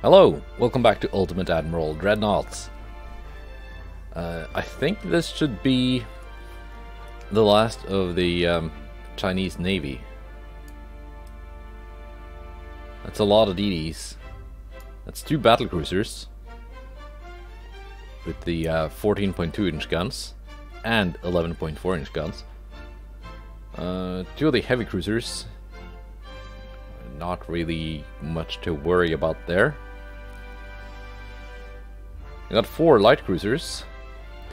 Hello, welcome back to Ultimate Admiral Dreadnoughts. I think this should be the last of the Chinese Navy. That's a lot of DDs. That's 2 battle cruisers with the 14.2 inch guns and 11.4 inch guns. 2 of the heavy cruisers. Not really much to worry about there. I got 4 light cruisers,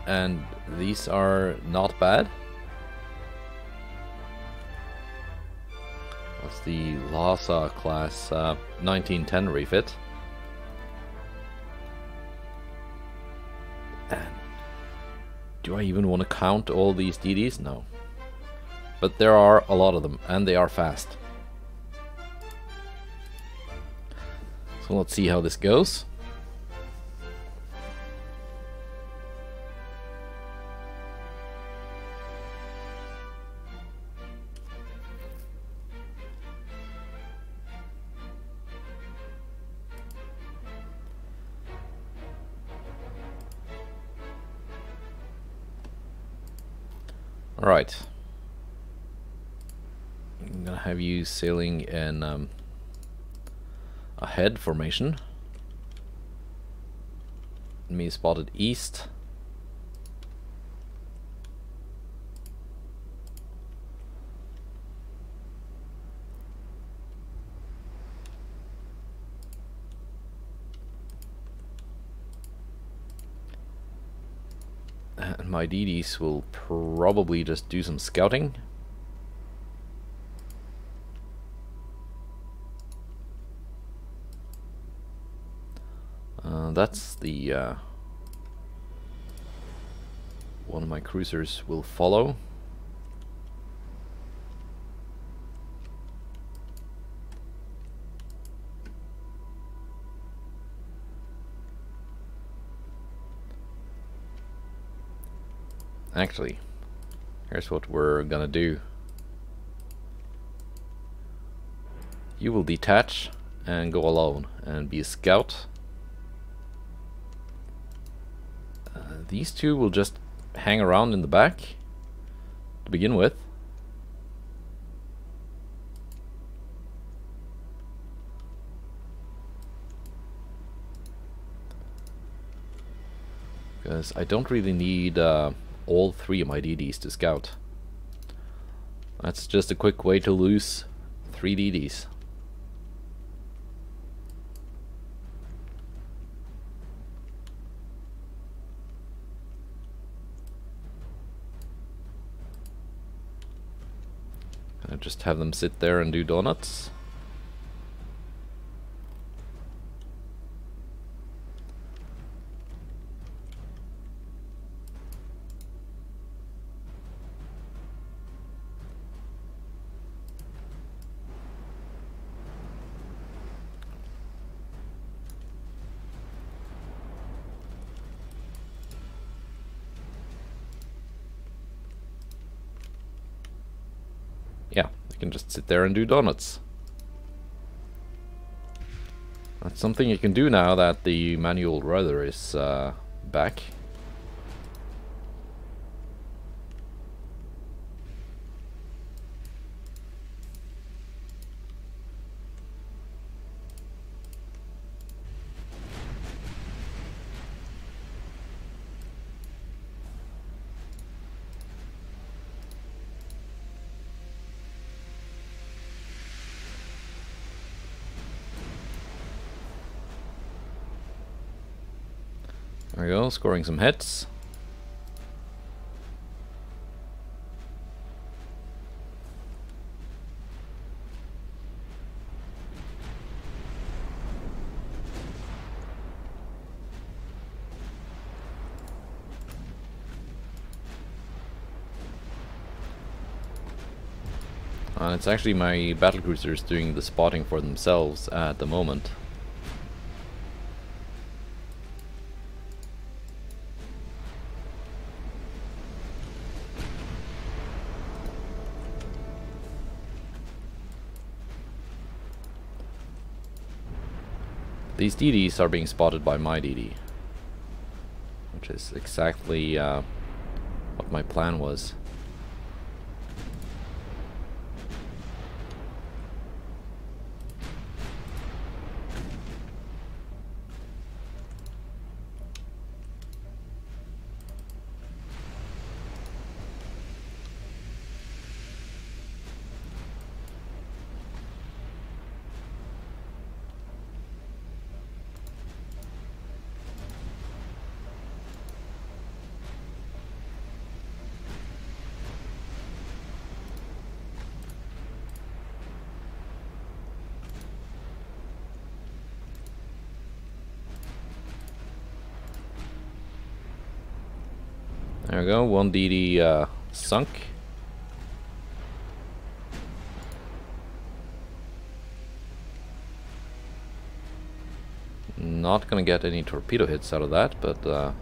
and these are not bad. That's the Lhasa class 1910 refit. And do I even want to count all these DDs? No. But there are a lot of them, and they are fast. So let's see how this goes. Alright, I'm gonna have you sailing in a head formation. Me spotted east. And my DDs will probably just do some scouting. That's the one of my cruisers will follow. Actually, here's what we're gonna do. You will detach and go alone and be a scout. These 2 will just hang around in the back to begin with. Because I don't really need all 3 of my DDs to scout. That's just a quick way to lose 3 DDs. I just have them sit there and do donuts. Yeah, I can just sit there and do donuts. That's something you can do now that the manual rudder is back. There we go, scoring some hits. And it's actually my battlecruisers doing the spotting for themselves at the moment. These DDs are being spotted by my DD, which is exactly what my plan was. There we go, one DD sunk. Not gonna get any torpedo hits out of that, but I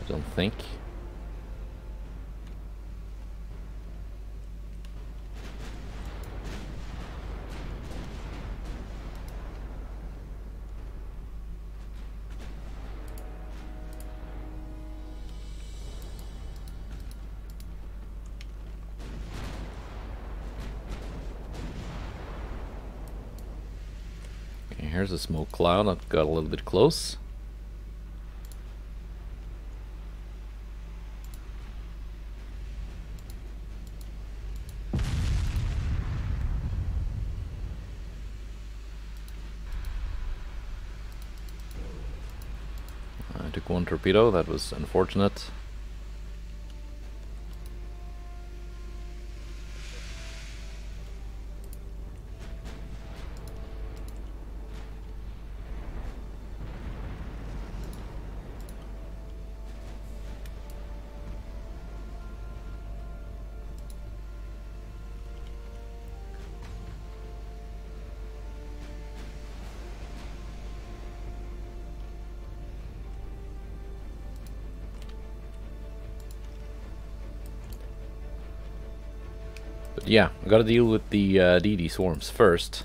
don't think. Here's a smoke cloud that got a little bit close. I took one torpedo, that was unfortunate. But yeah, I gotta deal with the DD swarms first.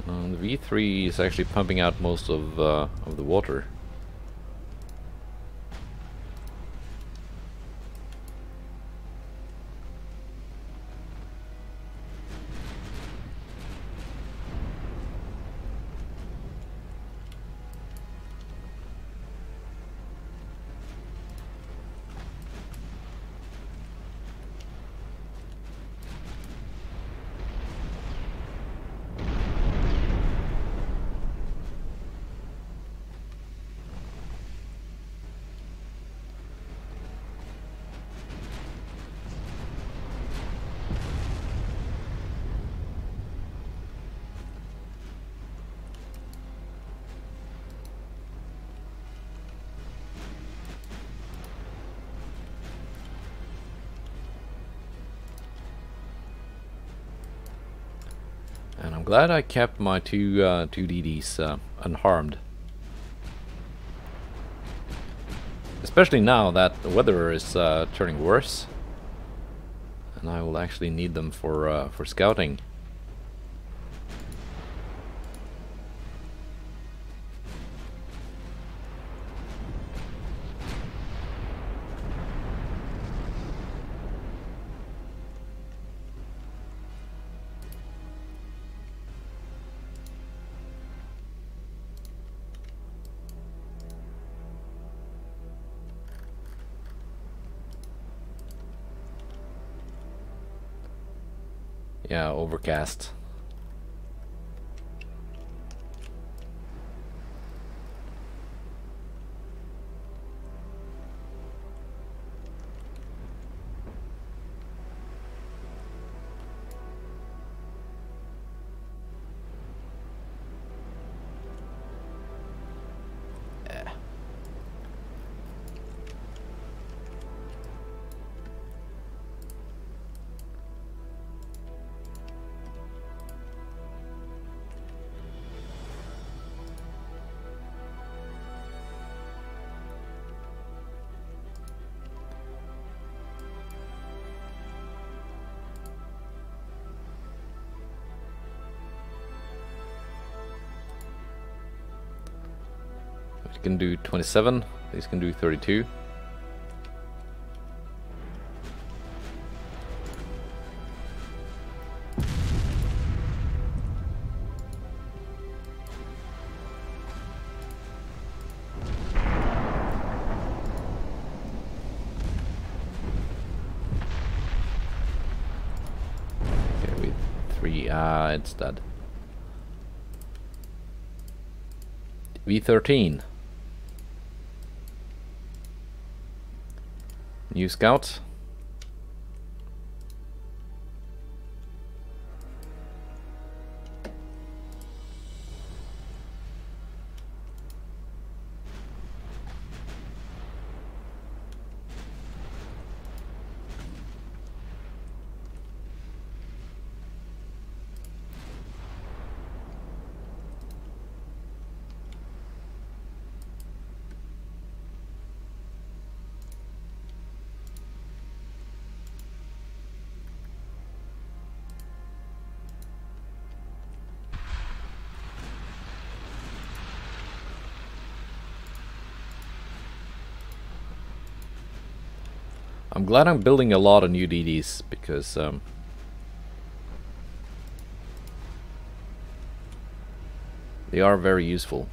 The V3 is actually pumping out most of the water. And I'm glad I kept my two DDs unharmed. Especially now that the weather is turning worse. And I will actually need them for scouting. Yeah, overcast. Which can do 27. These can do 32. It's dead. V13. New scout. I'm glad I'm building a lot of new DDs because they are very useful.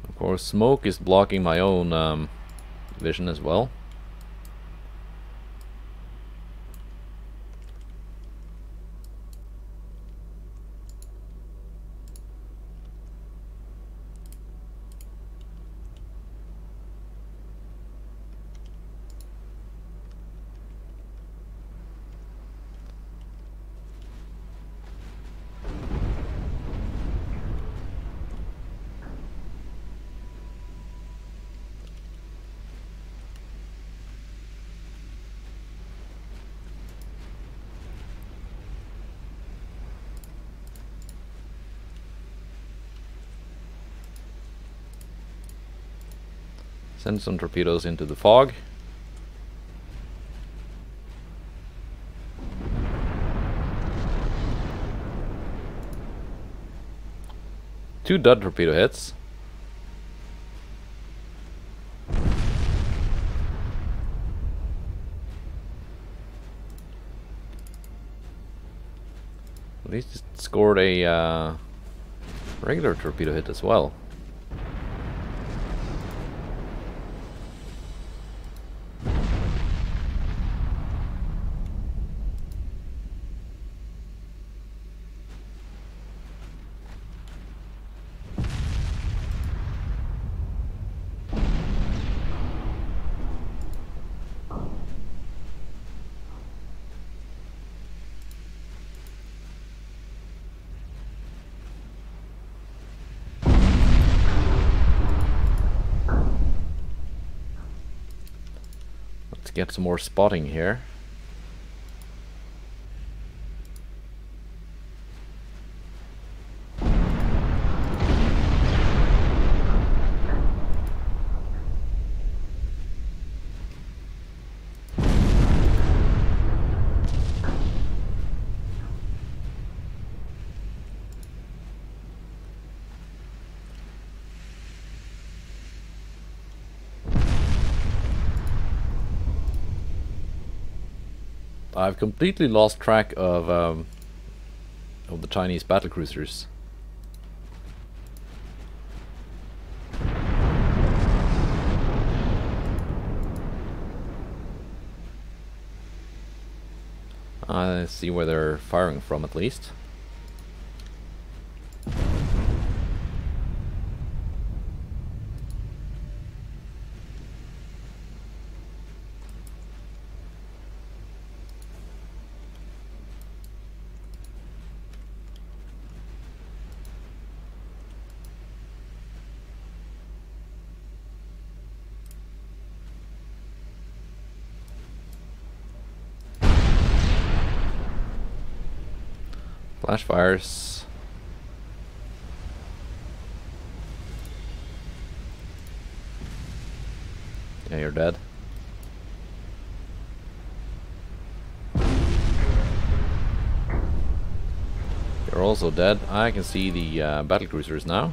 Of course, smoke is blocking my own vision as well. Send some torpedoes into the fog. Two dud torpedo hits. At least it scored a regular torpedo hit as well. Get some more spotting here. I've completely lost track of the Chinese battlecruisers. I see where they're firing from, at least. Flash fires. Yeah, you're dead. You're also dead. I can see the battlecruisers now.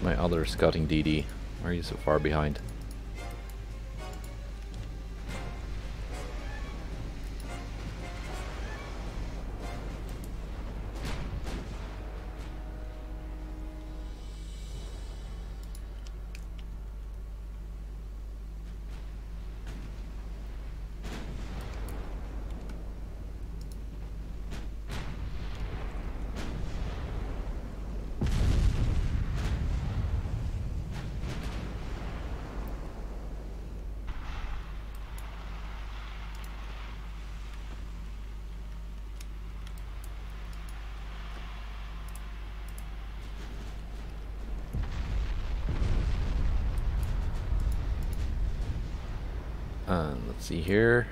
My other scouting DD. Why are you so far behind? Let's see here.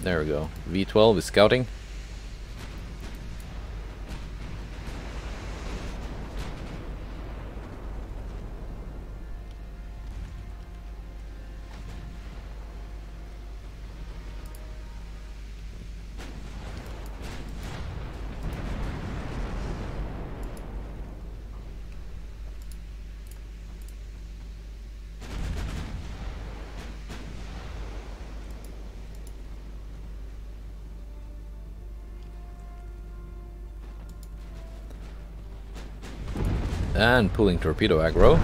There we go. V12 is scouting. And pulling torpedo aggro.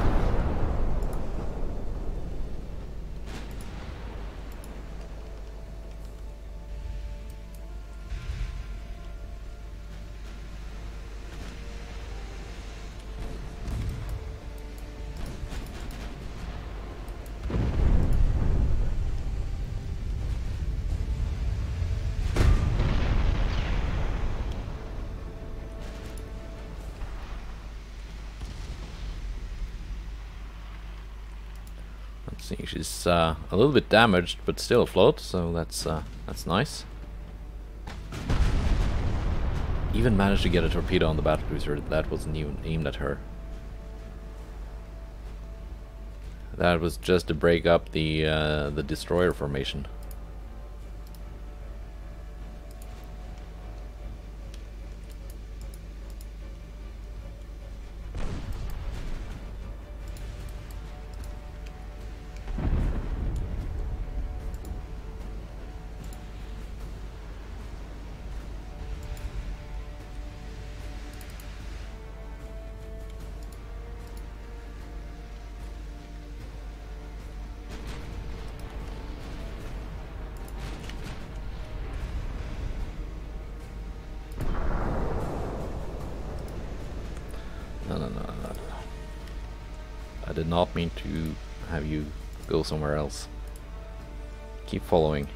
See, she's a little bit damaged, but still afloat, so that's nice. Even managed to get a torpedo on the battlecruiser that wasn't even aimed at her. That was just to break up the destroyer formation. No. I did not mean to have you go somewhere else. Keep following.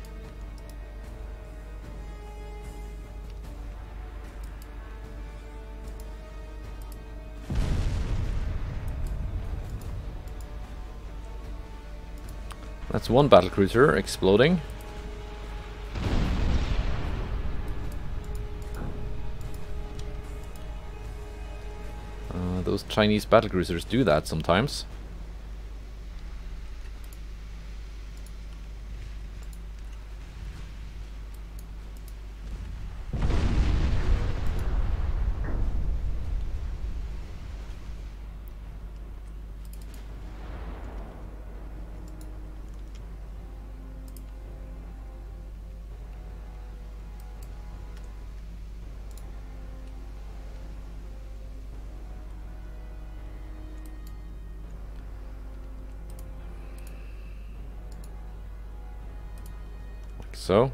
That's one battlecruiser exploding. Those Chinese battlecruisers do that sometimes. so.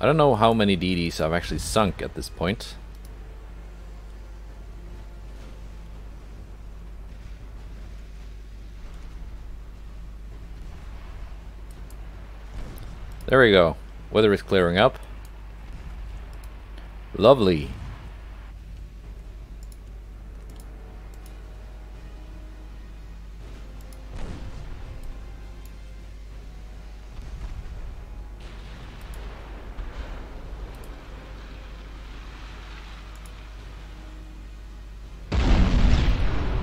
I don't know how many DDs I've actually sunk at this point. There we go. Weather is clearing up. Lovely.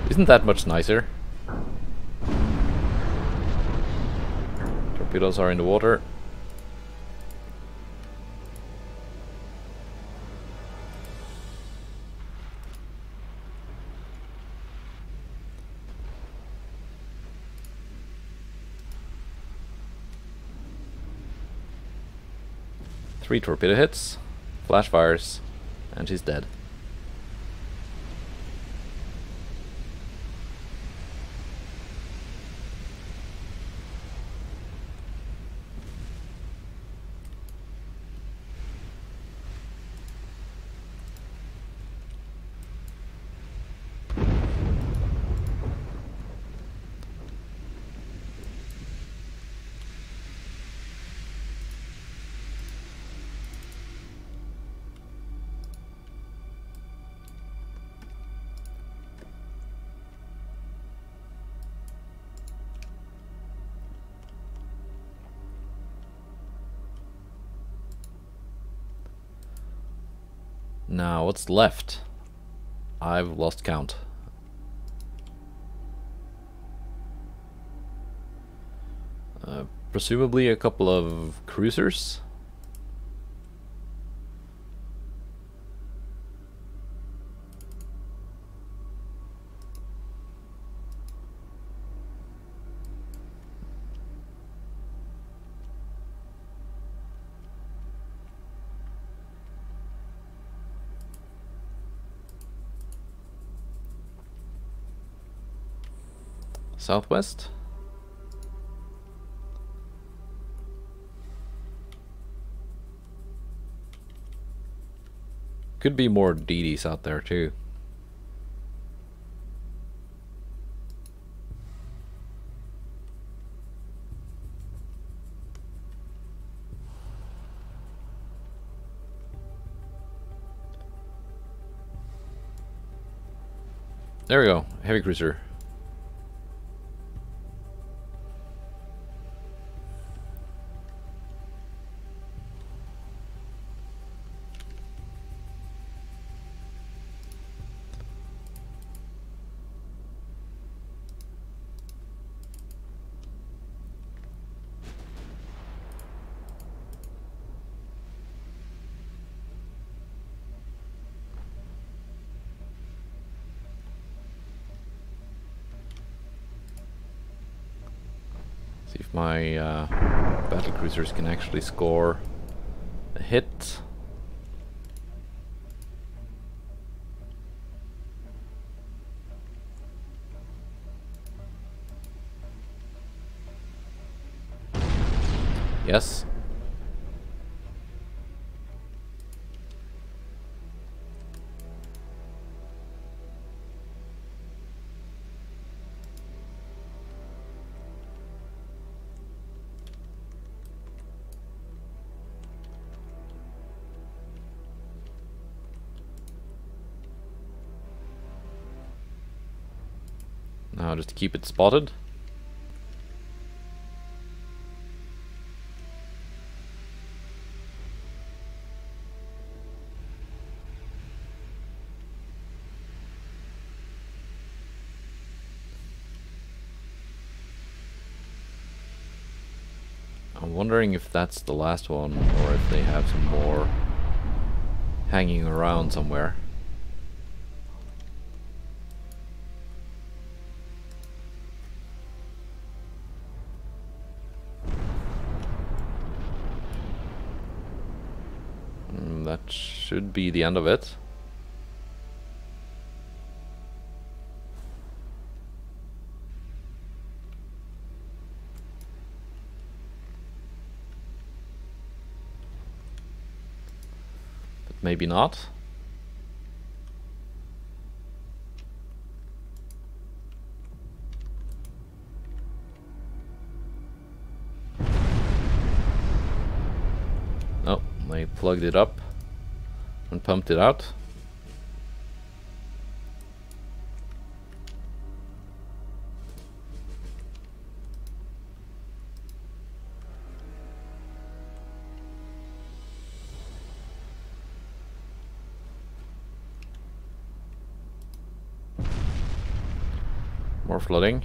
Isn't that much nicer? Torpedoes are in the water. Three torpedo hits, flash fires, and she's dead. Now, what's left? I've lost count. Presumably a couple of cruisers. Southwest. Could be more DDs out there too. There we go, heavy cruiser. See if my battle cruisers can actually score a hit. Yes. Now just to keep it spotted. Wondering if that's the last one, or if they have some more hanging around somewhere. That should be the end of it. But maybe not. Oh, they plugged it up and pumped it out. More flooding.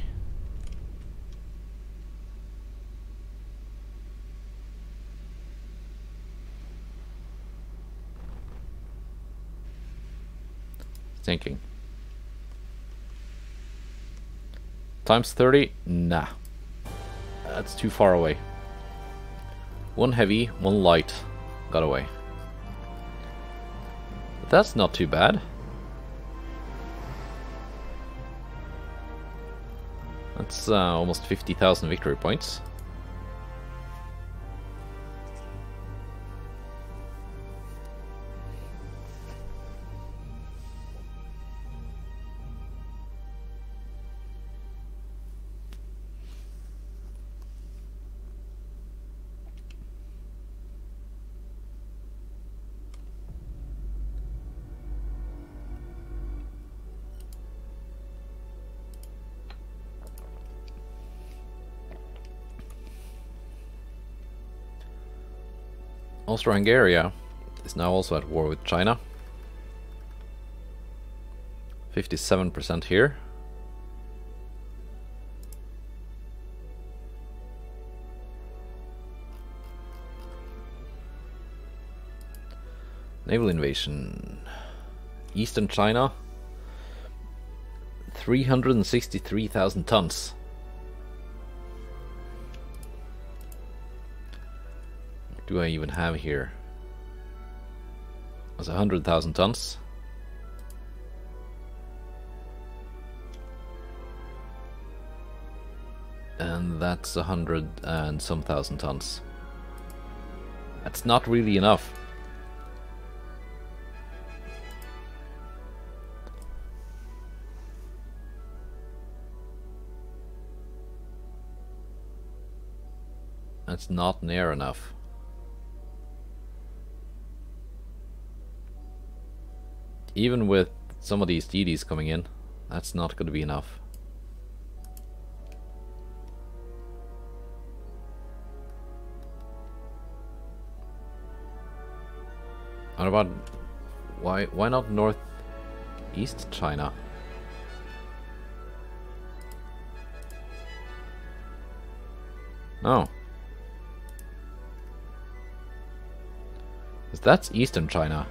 Thinking. Times 30? Nah. That's too far away. One heavy, one light. Got away. But that's not too bad. That's almost 50,000 victory points. Austro-Hungary is now also at war with China. 57% here. Naval invasion. Eastern China. 363,000 tons. What do I even have here? That's 100,000 tons. And that's 100 and some thousand tons. That's not really enough. That's not near enough. Even with some of these DDs coming in, that's not going to be enough. What about why not northeast China? No. 'Cause that's eastern China.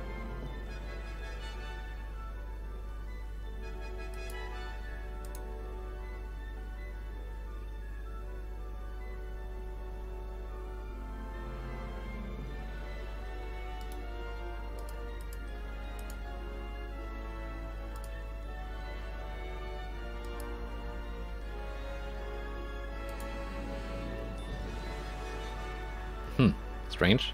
Strange.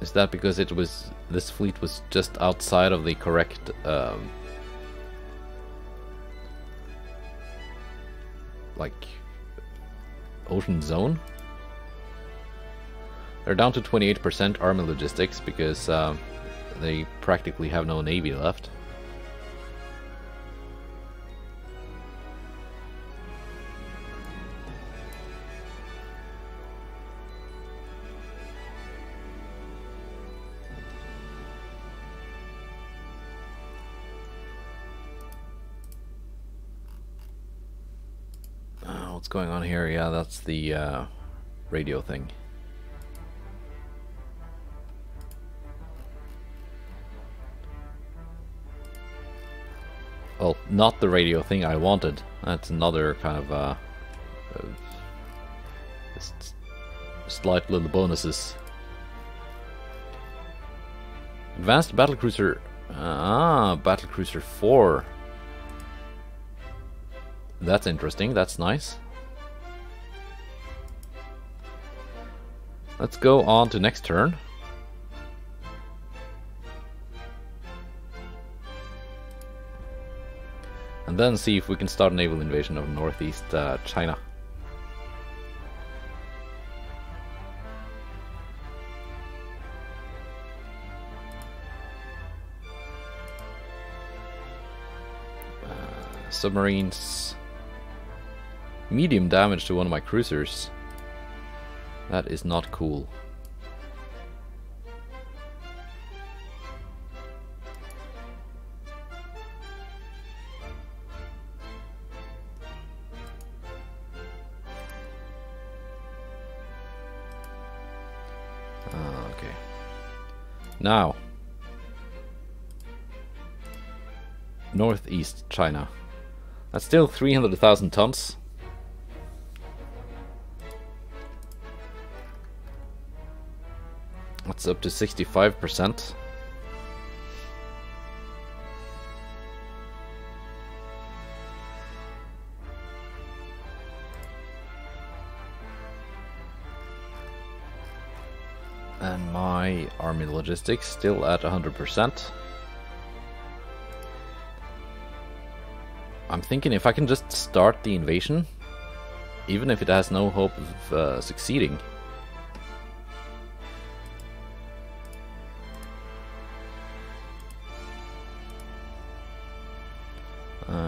Is that because this fleet was just outside of the correct like ocean zone? They're down to 28% army logistics because they practically have no navy left. What's going on here? Yeah, that's the radio thing. Well, not the radio thing I wanted. That's another kind of slight little bonuses. Advanced battlecruiser. Battlecruiser 4. That's interesting. That's nice. Let's go on to next turn. And then see if we can start a naval invasion of northeast China. Submarines. Medium damage to one of my cruisers. That is not cool. Okay. Now, northeast China. That's still 300,000 tons. That's up to 65%. And my army logistics still at 100%. I'm thinking if I can just start the invasion, even if it has no hope of succeeding.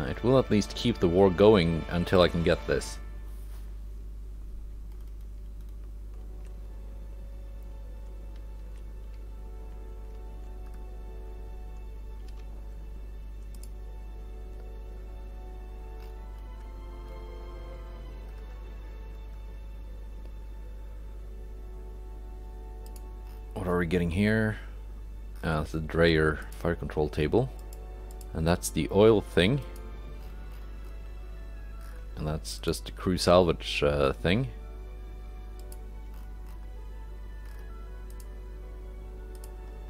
It will at least keep the war going until I can get this. What are we getting here? It's the Dreyer fire control table. And that's the oil thing. And that's just the crew salvage thing.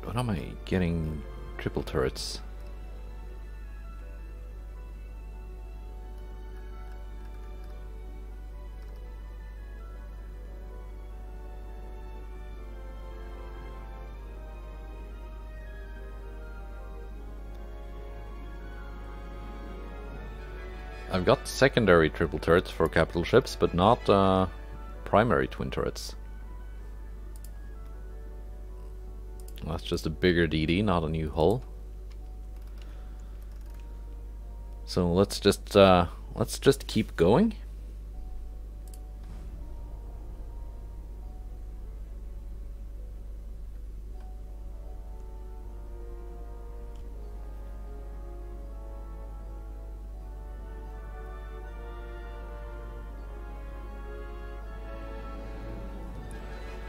What am I getting? Triple turrets. I've got secondary triple turrets for capital ships, but not primary twin turrets. That's just a bigger DD, not a new hull. So let's just keep going.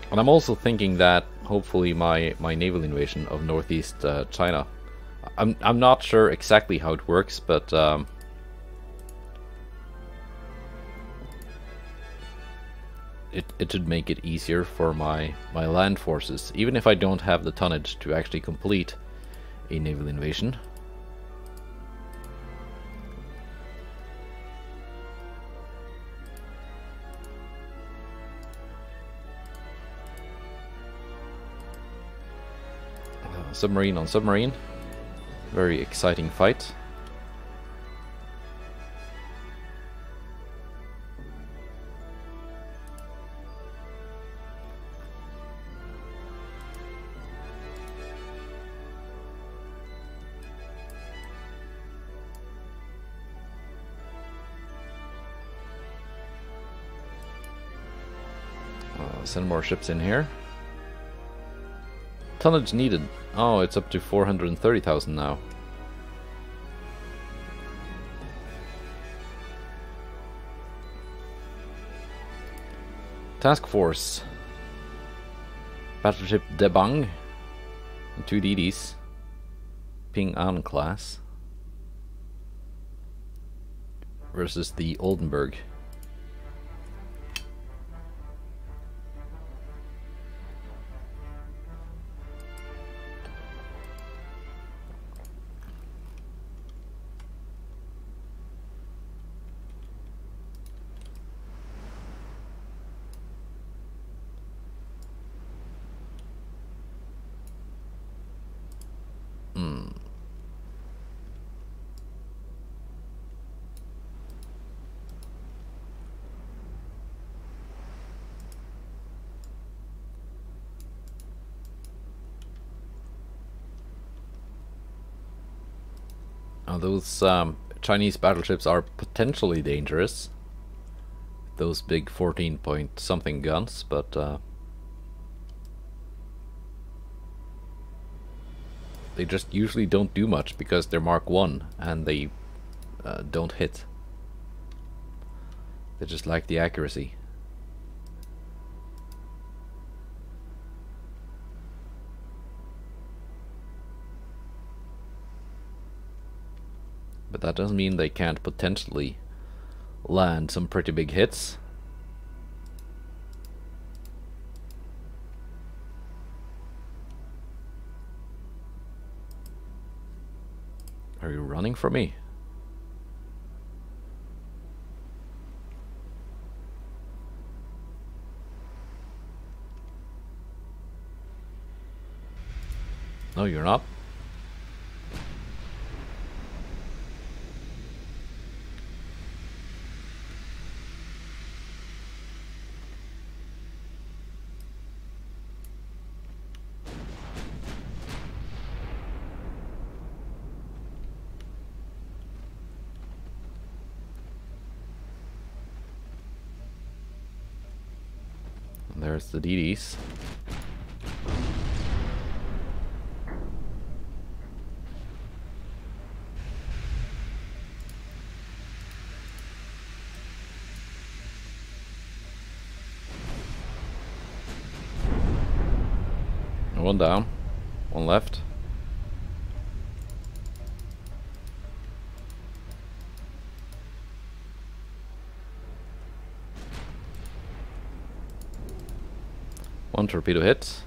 And I'm also thinking that hopefully my naval invasion of northeast China, I'm not sure exactly how it works, but it should make it easier for my land forces, even if I don't have the tonnage to actually complete a naval invasion. Submarine on submarine. Very exciting fight. Send more ships in here. Tonnage needed. Oh, it's up to 430,000 now. Task Force. Battleship Debang. And 2 DDs. Ping An class. Versus the Oldenburg. Now those Chinese battleships are potentially dangerous. Those big 14 point something guns, but they just usually don't do much because they're Mark 1 and they don't hit. They just lack the accuracy. But that doesn't mean they can't potentially land some pretty big hits. Are you running from me? No, you're not. There's the DDs. One down, one left. One torpedo hit.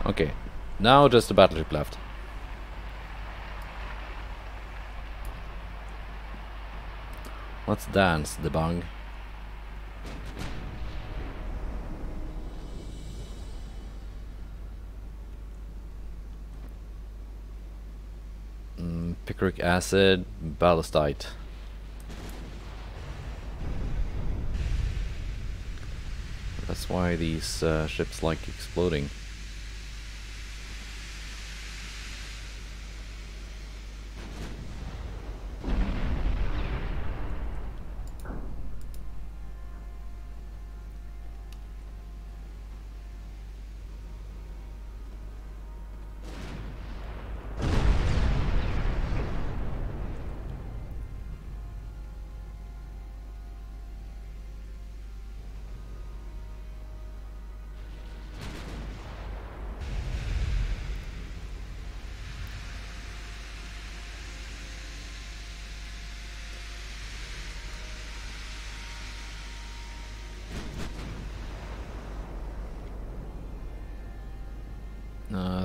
Okay, now just a battleship left. Let's dance, the bang. Picric acid, ballastite. That's why these ships like exploding.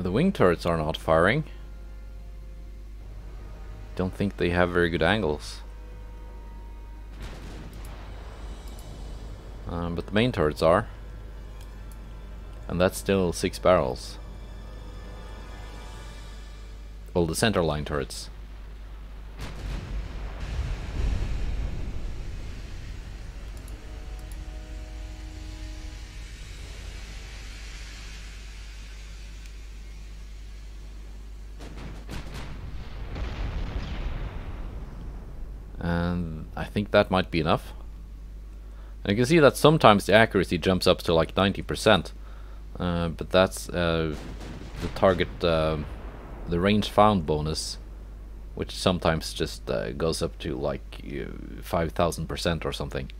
The wing turrets are not firing. Don't think they have very good angles. But the main turrets are. And that's still 6 barrels. Well, the center line turrets. And I think that might be enough. And you can see that sometimes the accuracy jumps up to like 90%. But that's the target, the range found bonus, which sometimes just goes up to like 5,000% or something.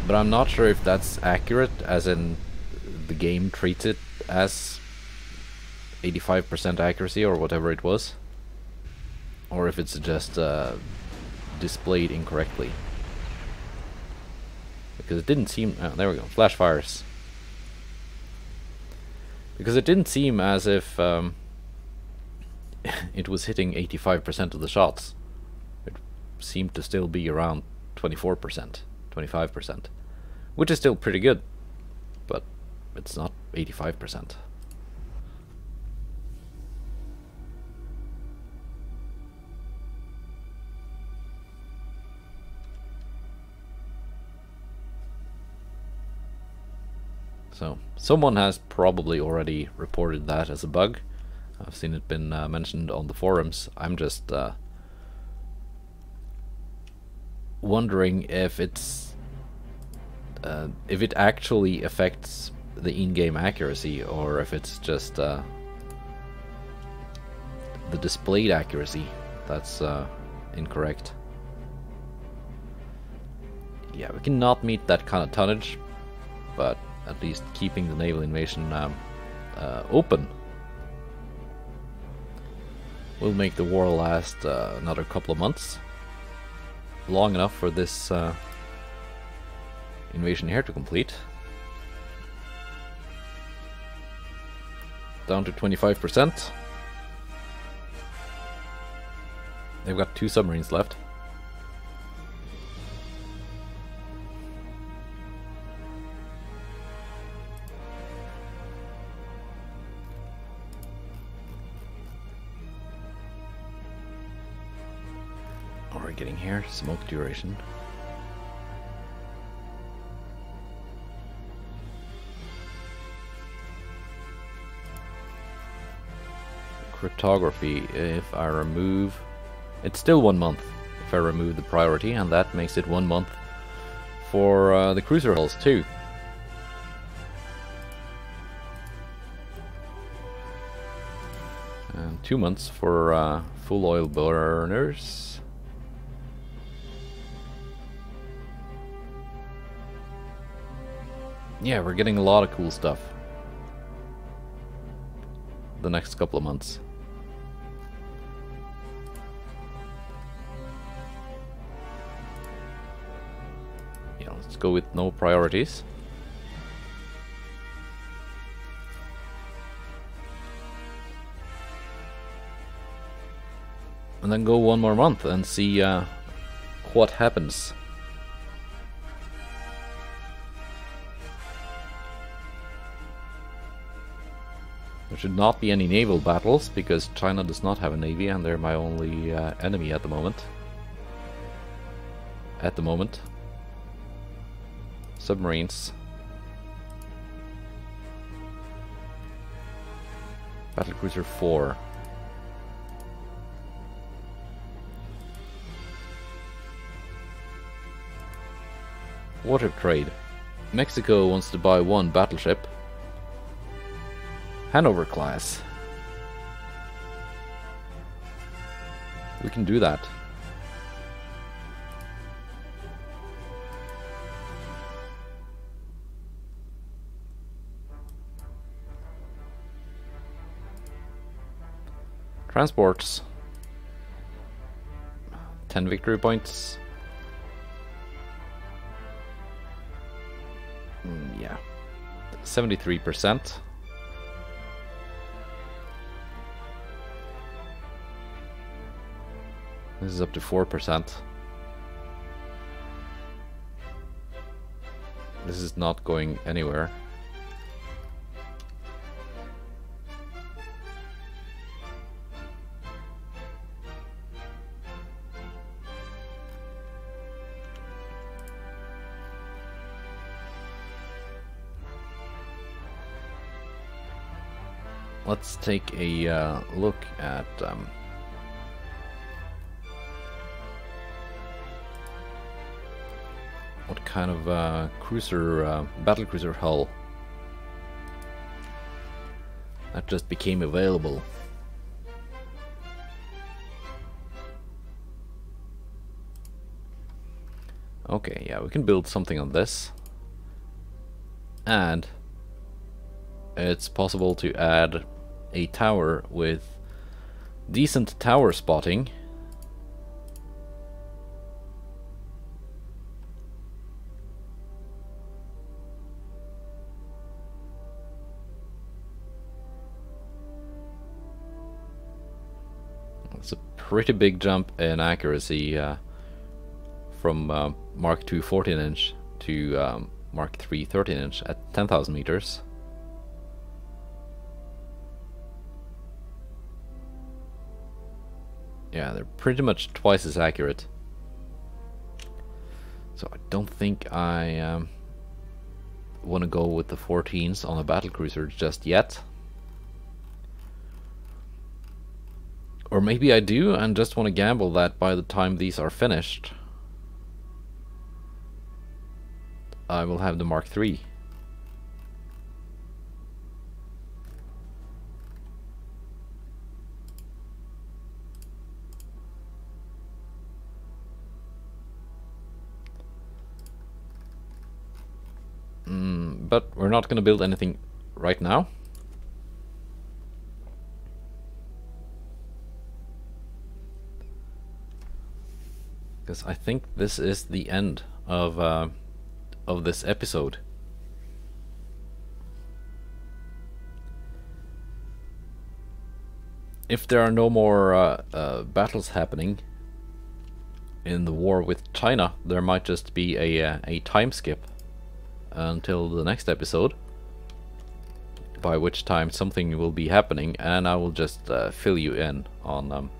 But I'm not sure if that's accurate, as in the game treats it as 85% accuracy or whatever it was, or if it's just displayed incorrectly. Because it didn't seem... oh, there we go, flash fires. Because it didn't seem as if it was hitting 85% of the shots. It seemed to still be around 24%, 25%, which is still pretty good, but it's not 85%. So, someone has probably already reported that as a bug. I've seen it been mentioned on the forums. I'm just wondering if it's if it actually affects the in-game accuracy, or if it's just the displayed accuracy that's incorrect. Yeah, we cannot meet that kind of tonnage, but at least keeping the naval invasion open will make the war last another couple of months. Long enough for this invasion here to complete. Down to 25%. They've got 2 submarines left. What are we getting here? Smoke duration. Cryptography, if I remove... it's still 1 month if I remove the priority, and that makes it 1 month for the cruiser hulls too. And 2 months for full oil burners. Yeah, we're getting a lot of cool stuff the next couple of months. Yeah, let's go with no priorities. And then go 1 more month and see what happens. There should not be any naval battles, because China does not have a navy and they're my only enemy at the moment. Submarines. Battlecruiser 4. Water trade. Mexico wants to buy 1 battleship. Hanover class. We can do that. Transports. 10 victory points. Yeah. 73%. This is up to 4%. This is not going anywhere. let's take a look at what kind of cruiser, battle cruiser hull that just became available. Okay, yeah, we can build something on this. And it's possible to add a tower with decent tower spotting. It's a pretty big jump in accuracy from Mark II 14-inch to Mark III 13-inch at 10,000 meters. Yeah, they're pretty much twice as accurate. So I don't think I want to go with the 14s on a battlecruiser just yet. Or maybe I do and just want to gamble that by the time these are finished, I will have the Mark III. But we're not going to build anything right now. Because I think this is the end of this episode. If there are no more battles happening in the war with China, there might just be a time skip until the next episode, by which time something will be happening, and I will just fill you in on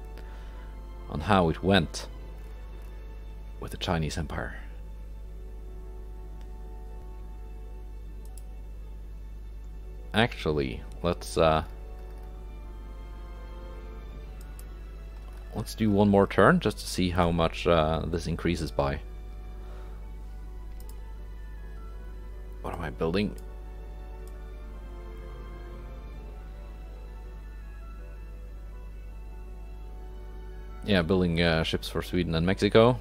how it went with the Chinese Empire. Actually, let's do one more turn just to see how much this increases by. What am I building? Yeah, building ships for Sweden and Mexico.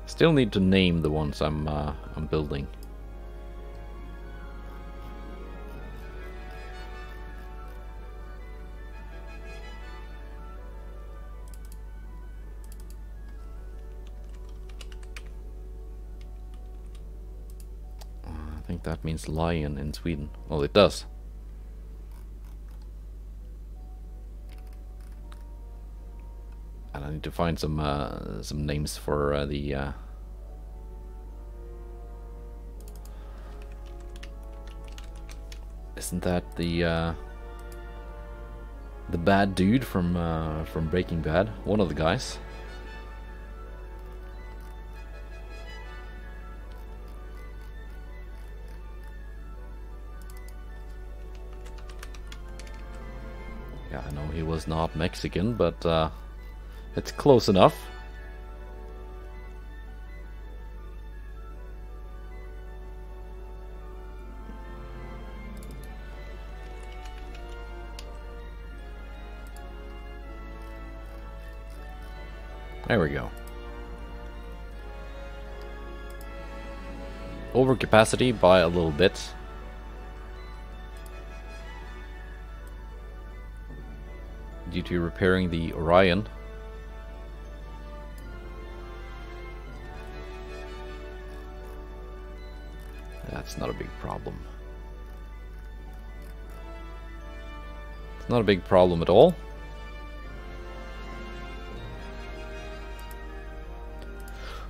Still need to name the ones I'm building. I think that means lion in Sweden. Well, it does. And I need to find some names for the isn't that the bad dude from Breaking Bad? One of the guys. Yeah, I know he was not Mexican, but it's close enough. There we go. Overcapacity by a little bit. Due to repairing the Orion. That's not a big problem. It's not a big problem at all.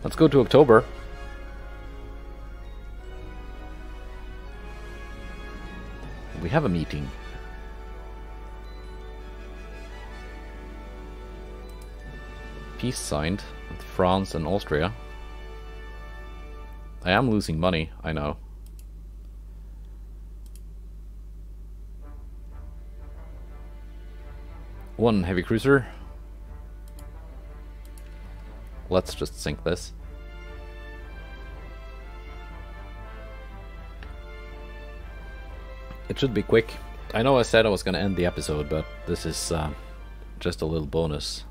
Let's go to October. We have a meeting. Peace signed with France and Austria. I am losing money, I know. One heavy cruiser. Let's just sink this. It should be quick. I know I said I was going to end the episode, but this is just a little bonus.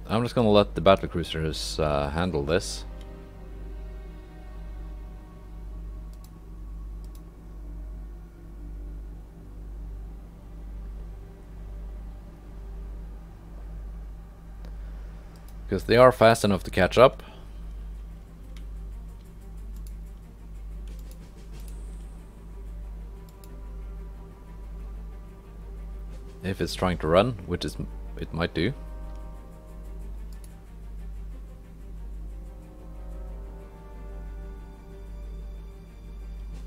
I'm just gonna let the battle cruisers handle this. Because they are fast enough to catch up. If it's trying to run, which is it might do.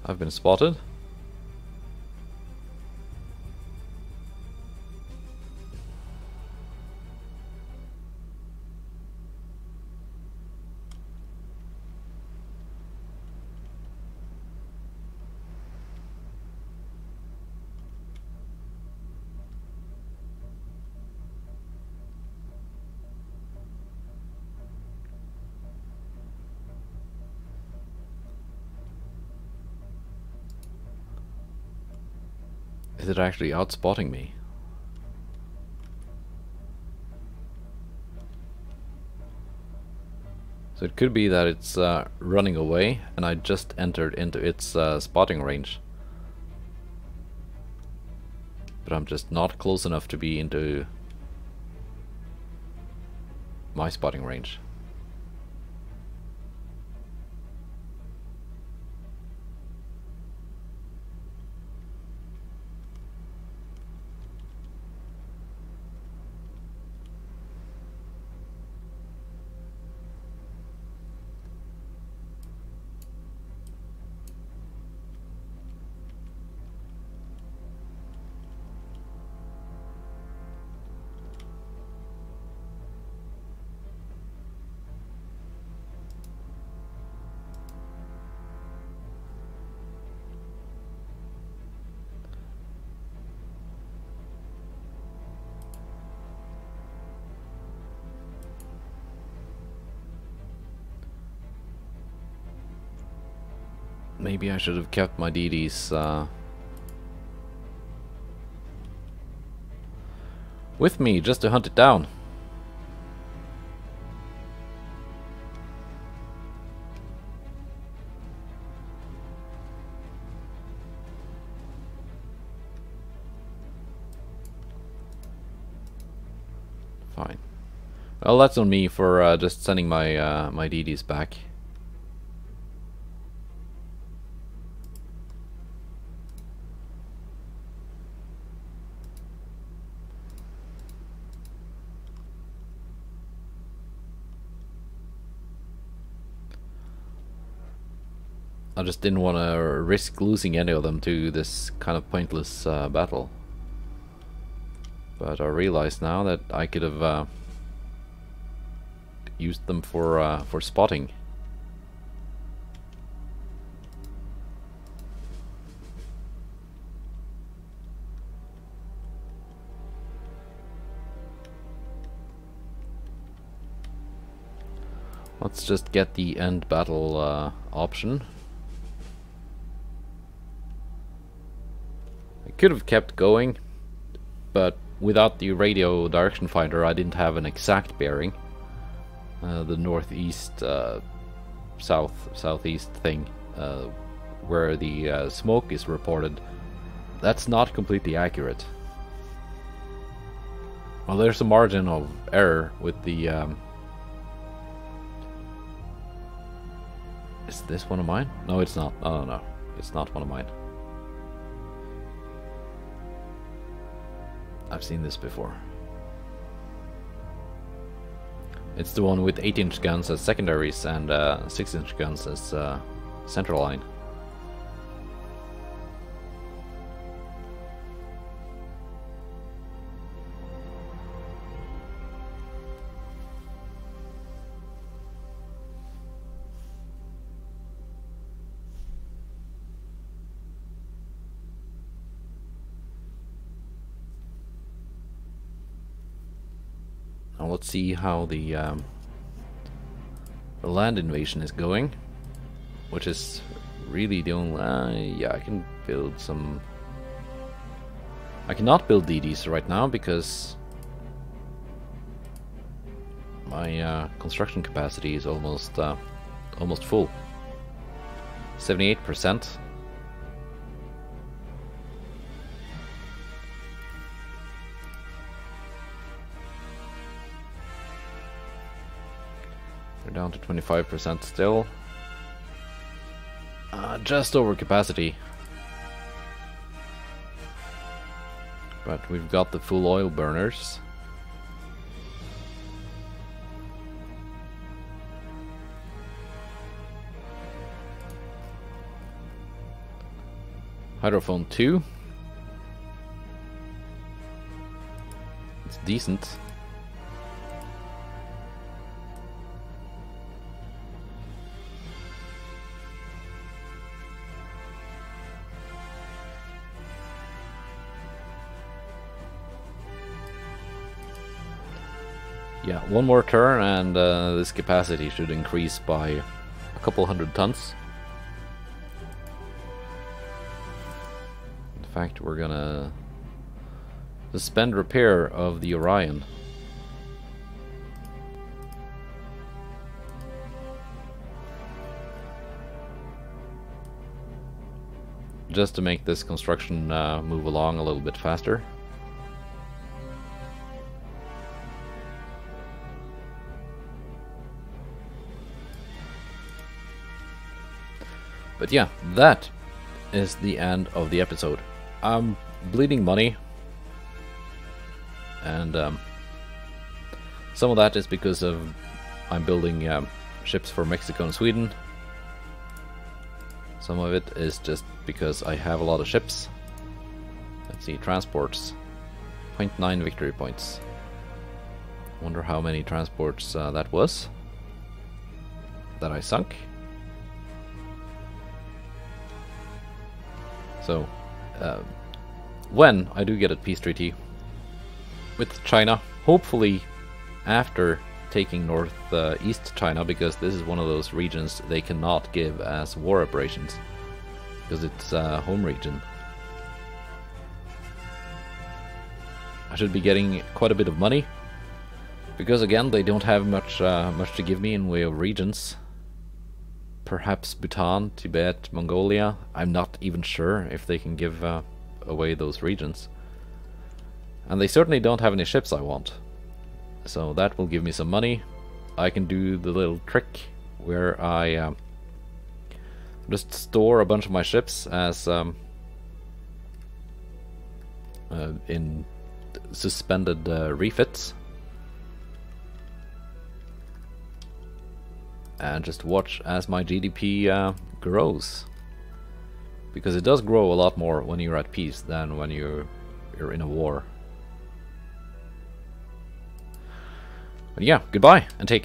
I've been spotted. Is it actually outspotting me? So it could be that it's running away and I just entered into its spotting range. But I'm just not close enough to be into my spotting range. Maybe I should have kept my DDs with me just to hunt it down. Fine. Well, that's on me for just sending my my DDs back. I just didn't want to risk losing any of them to this kind of pointless battle. But I realize now that I could have used them for spotting. Let's just get the end battle option. I could have kept going, but without the radio direction finder I didn't have an exact bearing. The northeast, southeast thing, where the smoke is reported, that's not completely accurate. Well, there's a margin of error with the... Is this one of mine? No, it's not. Oh, no, it's not one of mine. I've seen this before. It's the one with 8-inch guns as secondaries and 6-inch guns as central line. Now let's see how the land invasion is going, which is really the only... yeah, I can build some... I cannot build DDs right now because my construction capacity is almost full. 78%. We're down to 25% still. Just over capacity. But we've got the full oil burners. Hydrophone 2. It's decent. Yeah, one more turn and this capacity should increase by a couple hundred tons. In fact, we're gonna suspend repair of the Orion. Just to make this construction move along a little bit faster. But yeah, that is the end of the episode. I'm bleeding money, and some of that is because of I'm building ships for Mexico and Sweden. Some of it is just because I have a lot of ships. Let's see, transports, 0.9 victory points. Wonder how many transports that was that I sunk. So, when I do get a peace treaty with China, hopefully after taking East China, because this is one of those regions they cannot give as war operations, because it's a home region. I should be getting quite a bit of money, because again they don't have much to give me in way of regions. Perhaps Bhutan, Tibet, Mongolia. I'm not even sure if they can give away those regions. And they certainly don't have any ships I want. So that will give me some money. I can do the little trick where I just store a bunch of my ships as in suspended refits. And just watch as my GDP grows, because it does grow a lot more when you're at peace than when you're in a war. But yeah, goodbye and take care.